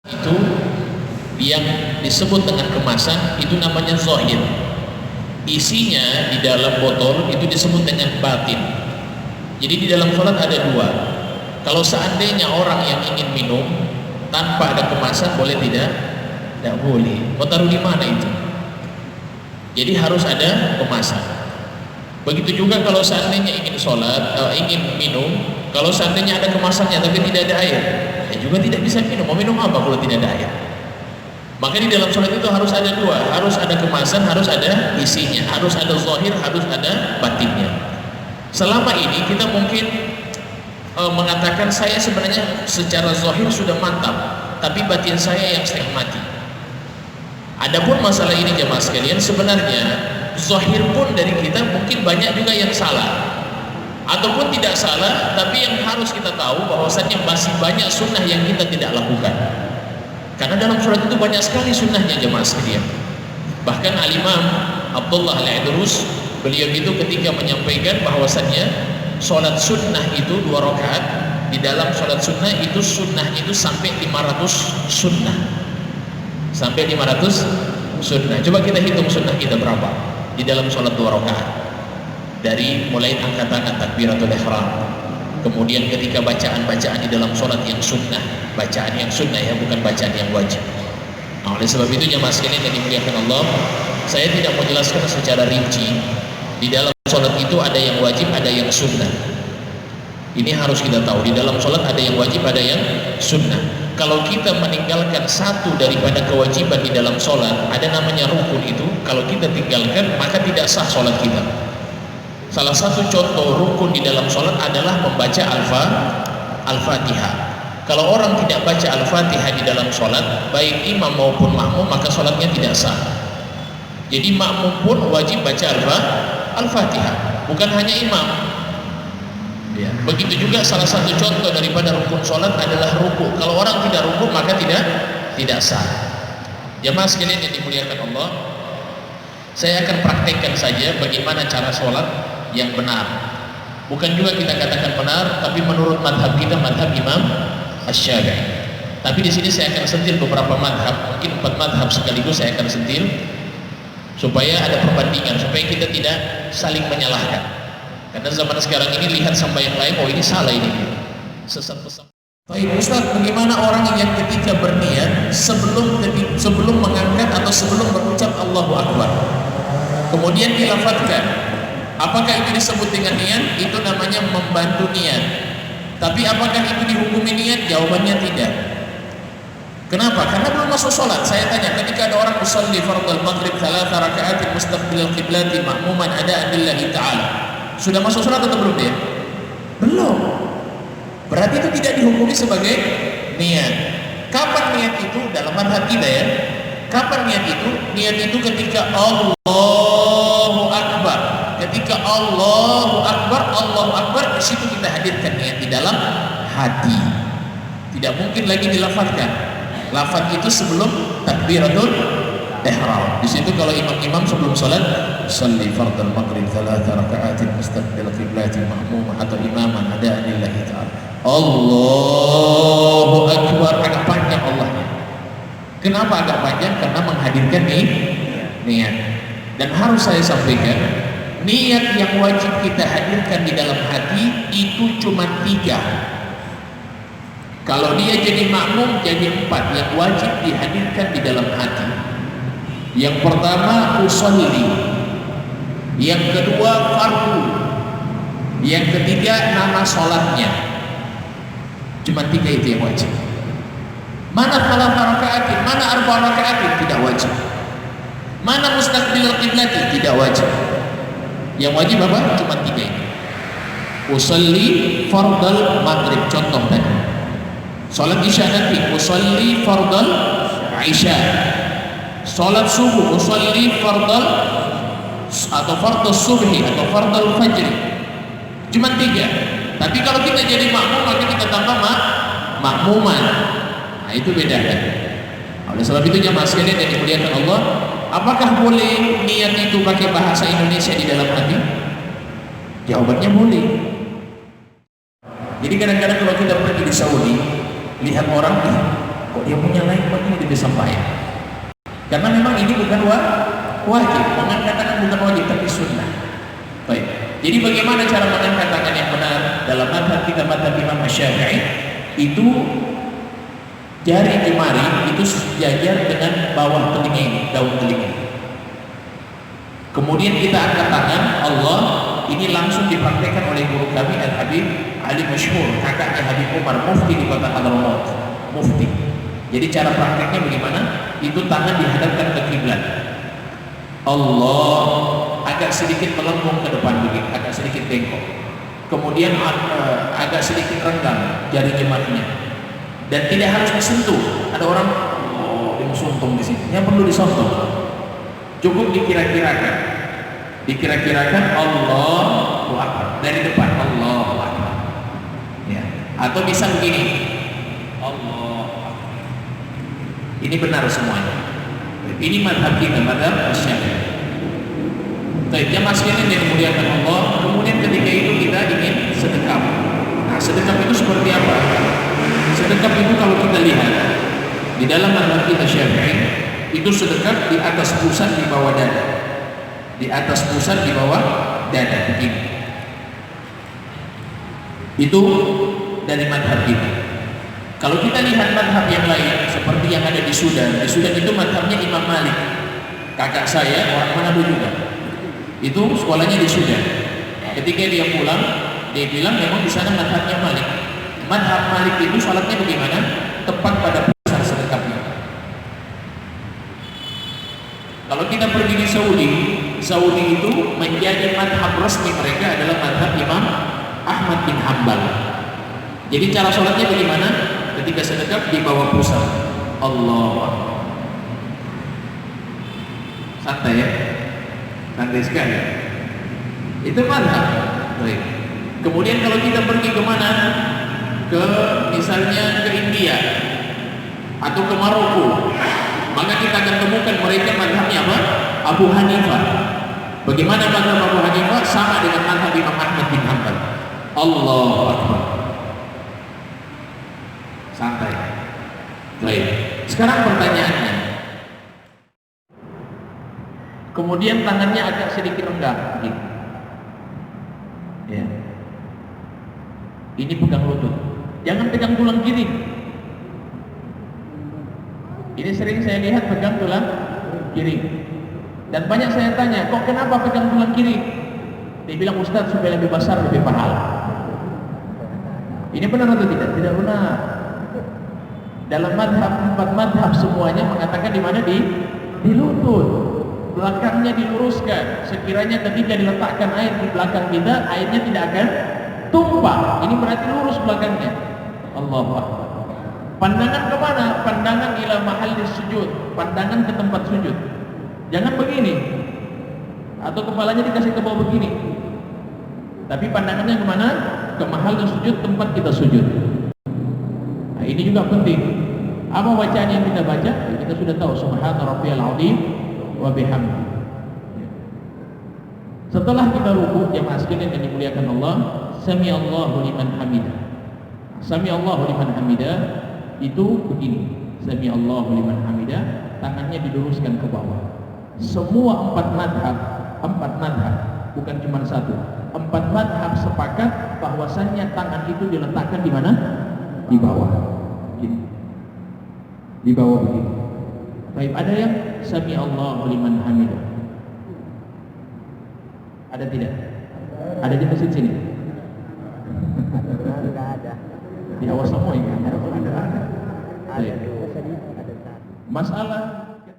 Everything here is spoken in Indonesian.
itu yang disebut dengan kemasan itu namanya zahir. Isinya di dalam botol itu disebut dengan batin. Jadi di dalam sholat ada dua. Kalau seandainya orang yang ingin minum tanpa ada kemasan boleh tidak? Tidak boleh. Mau taruh di mana itu? Jadi harus ada kemasan. Begitu juga kalau seandainya ingin sholat, ingin minum, kalau seandainya ada kemasannya tapi tidak ada air, ya juga tidak bisa minum. Mau minum apa kalau tidak ada air? Maka di dalam sholat itu harus ada dua, harus ada kemasan, harus ada isinya, harus ada zahir, harus ada batinnya. Selama ini kita mungkin mengatakan saya sebenarnya secara zahir sudah mantap, tapi batin saya yang setengah mati. Adapun masalah ini jemaah sekalian, sebenarnya zahir pun dari kita mungkin banyak juga yang salah, ataupun tidak salah, tapi yang harus kita tahu bahwasannya masih banyak sunnah yang kita tidak lakukan. Karena dalam sholat itu banyak sekali sunnahnya jemaah sekalian. Bahkan Al-Imam Abdullah Al-Idrus, beliau itu ketika menyampaikan bahwasannya sholat sunnah itu 2 rakaat, di dalam sholat sunnah itu sunnahnya itu sampai 500 sunnah, sampai 500 sunnah. Coba kita hitung sunnah kita berapa di dalam sholat 2 rakaat, dari mulai angkat tangan takbiratul ihram, kemudian ketika bacaan-bacaan di dalam sholat yang sunnah, bacaan yang sunnah ya, bukan bacaan yang wajib. Nah, oleh sebab itu jemaah sekalian yang dimuliakan Allah, saya tidak mau jelaskan secara rinci. Di dalam sholat itu ada yang wajib, ada yang sunnah. Ini harus kita tahu, di dalam sholat ada yang wajib, ada yang sunnah. Kalau kita meninggalkan satu daripada kewajiban di dalam sholat, ada namanya rukun itu, kalau kita tinggalkan maka tidak sah sholat kita. Salah satu contoh rukun di dalam sholat adalah membaca Al-Fatihah. Kalau orang tidak baca Al-Fatihah di dalam sholat, baik imam maupun makmum, maka sholatnya tidak sah. Jadi makmum pun wajib baca Al-Fatihah, bukan hanya imam ya. Begitu juga salah satu contoh daripada rukun sholat adalah ruku. Kalau orang tidak ruku maka tidak sah. Jemaah sekalian yang dimuliakan Allah, saya akan praktekkan saja bagaimana cara sholat yang benar. Bukan juga kita katakan benar, tapi menurut madhab kita, madhab Imam Asy-Syafi'i. Tapi di sini saya akan sentil beberapa madhab, mungkin 4 madhab sekaligus saya akan sentil, supaya ada perbandingan, supaya kita tidak saling menyalahkan. Karena zaman sekarang ini lihat sampai yang lain, oh ini salah, ini sesat pesat. Baik Ustaz, bagaimana orang yang ketika berniat sebelum mengangkat atau sebelum berucap Allahu Akbar, kemudian dilafadzkan, apakah itu disebut dengan niat? Itu namanya membantu niat. Tapi apakah itu dihukumi niat? Jawabannya tidak. Kenapa? Karena belum masuk sholat. Saya tanya, ketika ada orang usolli fardal maghrib 3 raka'atin mustaqbilal qiblati ma'muman ada'an lillahi ta'ala, sudah masuk sholat atau belum dia? Belum. Berarti itu tidak dihukumi sebagai niat. Kapan niat itu? Dalam madhab kita ya, kapan niat itu? Niat itu ketika Allahu Akbar. Ketika Allahu Akbar, di situ kita hadirkan niat di dalam hati. Tidak mungkin lagi dilafadzkan. Lafaz itu sebelum takbiratul ihram. Di situ kalau imam sebelum salat, shalli fardal maghrib 3 raka'atin mustaqbil qiblati ma'mum atau imaman ada'an lillahi ta'ala. Allahu Akbar, agak panjang Allahnya. Kenapa agak panjang? Karena menghadirkan niat. Dan harus saya sampaikan, niat yang wajib kita hadirkan di dalam hati itu cuma 3. Kalau dia jadi makmum jadi 4 yang wajib dihadirkan di dalam hati. Yang pertama usolli, yang kedua fardu, yang ketiga nama sholatnya. Cuma 3 itu yang wajib. Mana 3 raka'atin, mana 4 raka'atin, tidak wajib. Mana mustaqbilal qiblati, tidak wajib. Yang wajib apa? Cuma 3 ini. Usolli fardal maghrib, contoh tadi. Salat isya nanti usolli fardal isya. Salat subuh usolli fardal atau fardus subhi atau fardal fajri. Cuma 3. Tapi kalau kita jadi makmum maka kita tambah makmuman. Nah itu beda kan. Oleh sebab itu jemaah sekalian yang dimuliakan Allah, apakah boleh niat itu pakai bahasa Indonesia di dalam hati? Jawabannya boleh. Jadi kadang-kadang kalau kita pergi di Saudi, lihat orang nih, kok dia punya lain kok ini tidak disampaikan? Karena memang ini bukan wajib, mengatakan bukan wajib tapi sunnah. Baik. Jadi bagaimana cara mengatakan yang benar dalam mazhab kita, mazhab Imam Syafi'i, itu jari jemari itu sejajar dengan bawah telinga ini, daun telinga. Kemudian kita angkat tangan Allah, ini langsung dipraktekkan oleh guru kami Al-Habib Ali Masyhur, kakaknya Habib Umar, mufti di kota Hadramaut, mufti. Jadi cara prakteknya bagaimana? Itu tangan dihadapkan ke kiblat. Allah agak sedikit melengkung ke depan begitu, agak sedikit bengkok. Kemudian agak sedikit renggang jari jemarinya. Dan tidak harus disentuh. Ada orang dia suntung di sini. Yang perlu disontung. Cukup dikira-kirakan. Dikira-kirakan Allahu Akbar dari depan, Allahu Akbar. Ya. Atau bisa begini. Allahu Akbar. Ini benar semuanya. Ini mazhab kita, mazhab Syafi'i. Baik, jamaah sekalian yang dimuliakan Allah. Kemudian ketika itu kita ingin sedekap. Nah, sedekap itu seperti apa? Sedekap itu kalau kita lihat di dalam mazhab kita Syafi'i, itu sedekap di atas pusat, di bawah dada. Di atas pusat, di bawah dada begini. Itu dari mazhab kita. Kalau kita lihat mazhab yang lain seperti yang ada di Sudan itu mazhabnya Imam Malik. Kakak saya orang Manado juga. Itu sekolahnya di Sudan. Ketika dia pulang, dia bilang memang di sana mazhabnya Malik. Mazhab Malik itu salatnya bagaimana? Tepat pada pusat sedekapnya. Kalau kita pergi di Saudi itu menjadi mazhab resmi mereka adalah mazhab Imam Ahmad bin Hanbal. Jadi cara salatnya bagaimana? Ketika sedekap di bawah pusat. Allah. Santai ya? Santai sekali. Itu mazhab. Baik. Kemudian kalau kita pergi kemana? Ke misalnya ke India atau ke Maroko, maka kita akan temukan mereka mazhabnya apa? Abu Hanifah. Bagaimana mazhab Abu Hanifah? Sama dengan mazhab Imam Ahmad bin Hanbal. Allahu Akbar. Santai. Baik. Sekarang pertanyaannya. Kemudian tangannya agak sedikit renggang, gitu. Ya. Ini pegang lutut. Jangan pegang tulang kiri. Ini sering saya lihat pegang tulang kiri. Dan banyak saya tanya, kok kenapa pegang tulang kiri? Dia bilang, Ustaz supaya lebih besar, lebih pahala. Ini benar atau tidak? Tidak benar. Dalam empat madhab semuanya mengatakan di mana? Di lutut. Belakangnya diluruskan. Sekiranya ketika diletakkan air di belakang kita, airnya tidak akan tumpah. Ini berarti lurus belakangnya. Allahu Akbar. Pandangan kemana? Pandangan ila mahallis sujud. Pandangan ke tempat sujud. Jangan begini. Atau kepalanya dikasih ke bawah begini. Tapi pandangannya kemana? Ke mahallis sujud, tempat kita sujud. Nah, ini juga penting. Apa bacaan yang kita baca? Kita sudah tahu. Subhana rabbiyal azim wa bihamdi. Setelah kita rukuk, jemaah sekalian yang dimuliakan Allah, sami Allahu liman hamidah. Sami Allahu liman hamidah itu begini. Sami Allahu liman hamidah, tangannya diluruskan ke bawah. Semua empat madhab, bukan cuma satu. Empat madhab sepakat bahwasannya tangan itu diletakkan di mana? Di bawah. Gini. Di bawah begini. Baik, ada yang sami Allahu liman hamidah. Ada tidak? Ada di masjid sini? Enggak ada. Di awas semua ya? Ada. Masalah